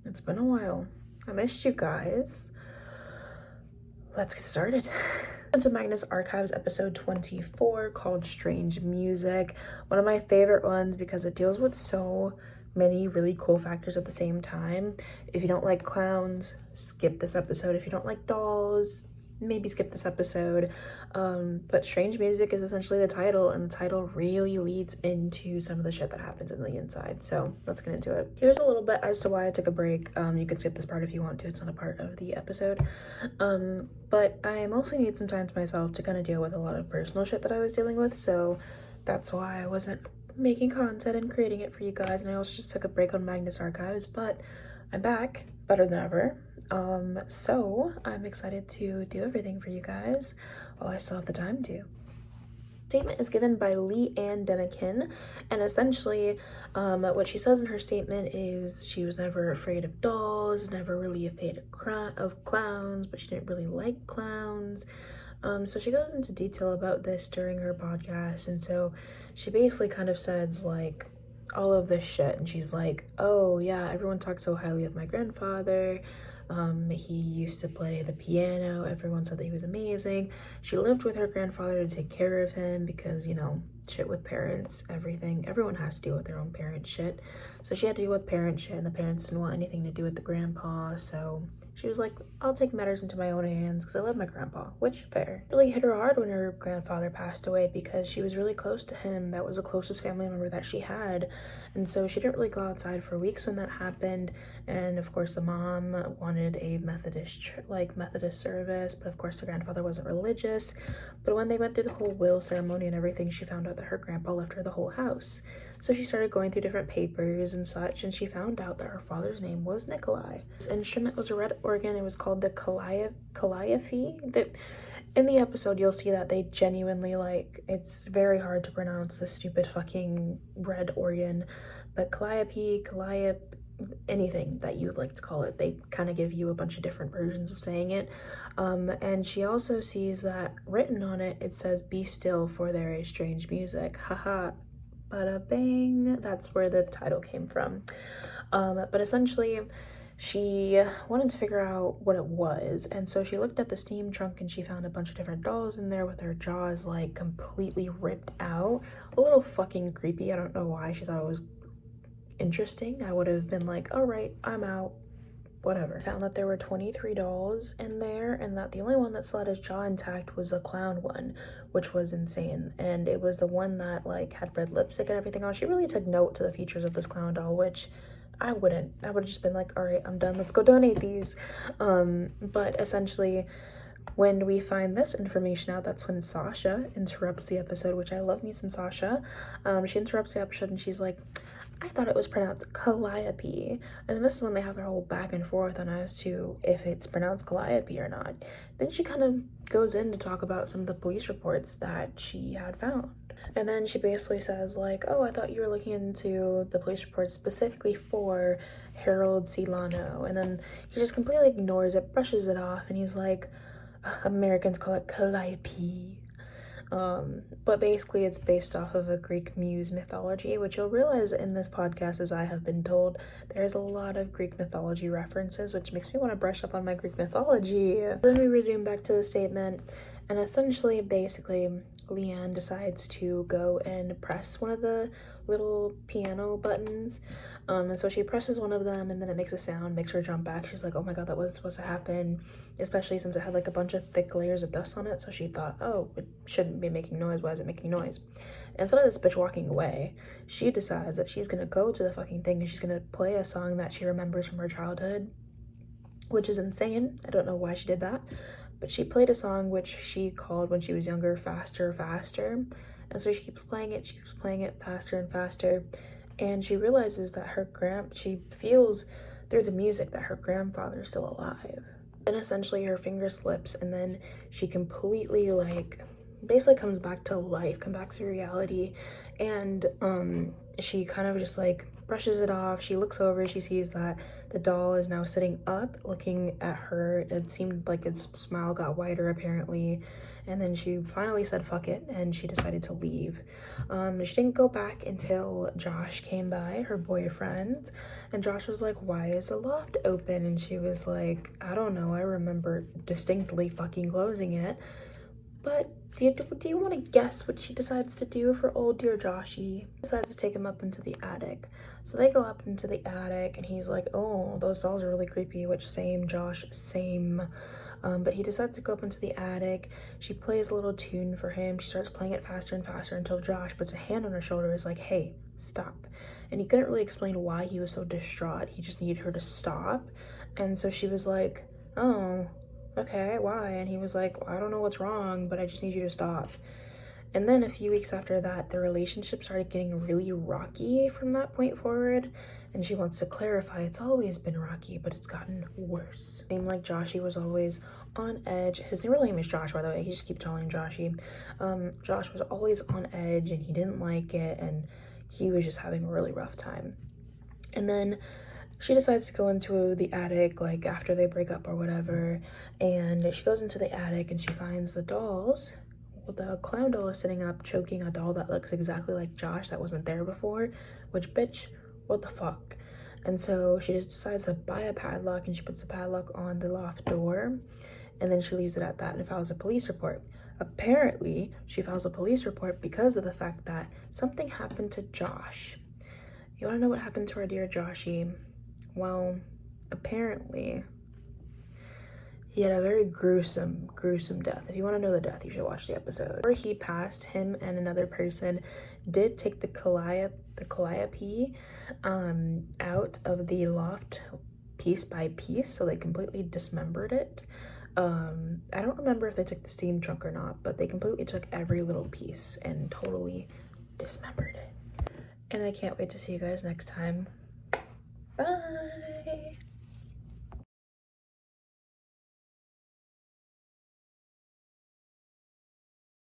It's been a while. I missed you guys. Let's get started. To Magnus Archives episode 24 called Strange Music. One of my favorite ones because it deals with so many really cool factors at the same time. If you don't like clowns, skip this episode. If you don't like dolls, maybe skip this episode. But Strange Music is essentially the title, and the title really leads into some of the shit that happens in the inside. So let's get into it. Here's a little bit as to why I took a break. You can skip this part if you want to. It's not a part of the episode. But I mostly need some time to myself to kind of deal with a lot of personal shit that I was dealing with. So that's why I wasn't making content and creating it for you guys. And I also just took a break on Magnus Archives, but I'm back better than ever. So I'm excited to do everything for you guys while I still have the time to. Statement is given by Lee Ann Denikin, and essentially what she says in her statement is she was never afraid of dolls, never really afraid of clowns, but she didn't really like clowns. So she goes into detail about this during her podcast, and so she basically kind of says like all of this shit, and she's like, oh yeah, everyone talks so highly of my grandfather. He used to play the piano. Everyone said that he was amazing. She lived with her grandfather to take care of him because, you know, shit with parents, everyone has to deal with their own parent shit. So she had to deal with parent shit, and the parents didn't want anything to do with the grandpa. So she was like, I'll take matters into my own hands because I love my grandpa, which fair. It really hit her hard when her grandfather passed away because she was really close to him. That was the closest family member that she had. And so she didn't really go outside for weeks when that happened. And of course the mom wanted a Methodist service, but of course the grandfather wasn't religious. But when they went through the whole will ceremony and everything, she found out that her grandpa left her the whole house. So she started going through different papers and such, and she found out that her father's name was Nikolai. This instrument was a red organ. It was called the calliope. In the episode, you'll see that they genuinely, like, it's very hard to pronounce this stupid fucking red organ, but calliope, anything that you would like to call it, they kind of give you a bunch of different versions of saying it. And she also sees that written on it, it says, "Be still, for there is strange music." Haha. Bada bang. That's where the title came from. But essentially she wanted to figure out what it was, and so she looked at the steam trunk and she found a bunch of different dolls in there with their jaws like completely ripped out. A little fucking creepy. I don't know why she thought it was interesting. I would have been like, all right, I'm out, whatever. Found that there were 23 dolls in there, and that the only one that still had his jaw intact was the clown one, which was insane. And it was the one that like had red lipstick and everything on. She really took note to the features of this clown doll, which I wouldn't. I would have just been like, all right, I'm done, let's go donate these. But essentially when we find this information out, that's when Sasha interrupts the episode, which I love me some Sasha. She interrupts the episode and she's like, I thought it was pronounced calliope. And this is when they have their whole back and forth on as to if it's pronounced calliope or not. Then she kind of goes in to talk about some of the police reports that she had found. And then she basically says like, oh, I thought you were looking into the police reports specifically for Harold Silano. And then he just completely ignores it, brushes it off, and he's like, Americans call it calliope. But basically it's based off of a Greek muse mythology, which you'll realize in this podcast, as I have been told, there's a lot of Greek mythology references, which makes me want to brush up on my Greek mythology. Then we resume back to the statement, and essentially, basically, Leanne decides to go and press one of the little piano buttons. And so she presses one of them, and then it makes a sound, makes her jump back. She's like, oh my god, that wasn't supposed to happen, especially since it had like a bunch of thick layers of dust on it. So she thought, oh, it shouldn't be making noise. Why is it making noise? And instead of this bitch walking away, she decides that she's gonna go to the fucking thing and she's gonna play a song that she remembers from her childhood, which is insane. I don't know why she did that, but she played a song which she called when she was younger Faster, Faster. And so she keeps playing it faster and faster, and she realizes that she feels through the music that her grandfather's still alive. Then essentially her finger slips, and then she completely like basically comes back to life, comes back to reality, and she kind of just like brushes it off. She looks over, she sees that the doll is now sitting up looking at her. It seemed like its smile got wider apparently, and then she finally said fuck it and she decided to leave. She didn't go back until Josh came by, her boyfriend, and Josh was like, why is the loft open? And she was like, I don't know, I remember distinctly fucking closing it. But do you want to guess what she decides to do for old dear Joshy? Decides to take him up into the attic. So they go up into the attic and he's like, oh, those dolls are really creepy, which same, Josh, same. But he decides to go up into the attic. She plays a little tune for him. She starts playing it faster and faster until Josh puts a hand on her shoulder and is like, hey, stop. And he couldn't really explain why he was so distraught. He just needed her to stop. And so she was like, oh, okay, why? And he was like, I don't know what's wrong, but I just need you to stop. And then a few weeks after that, the relationship started getting really rocky from that point forward. And she wants to clarify it's always been rocky, but it's gotten worse. It seemed like Joshy was always on edge. His real name is Josh, by the way. He just keeps calling him Joshy. Josh was always on edge and he didn't like it. And he was just having a really rough time. And then she decides to go into the attic, like after they break up or whatever, and she goes into the attic and she finds the dolls. Well, the clown doll is sitting up choking a doll that looks exactly like Josh that wasn't there before, which, bitch, what the fuck? And so she just decides to buy a padlock and she puts the padlock on the loft door, and then she leaves it at that and files a police report. Apparently, she files a police report because of the fact that something happened to Josh. You wanna know what happened to our dear Joshy? Well, apparently, he had a very gruesome death. If you want to know the death, you should watch the episode. Before he passed, him and another person did take the calliope out of the loft piece by piece, so they completely dismembered it. I don't remember if they took the steam trunk or not, but they completely took every little piece and totally dismembered it. And I can't wait to see you guys next time.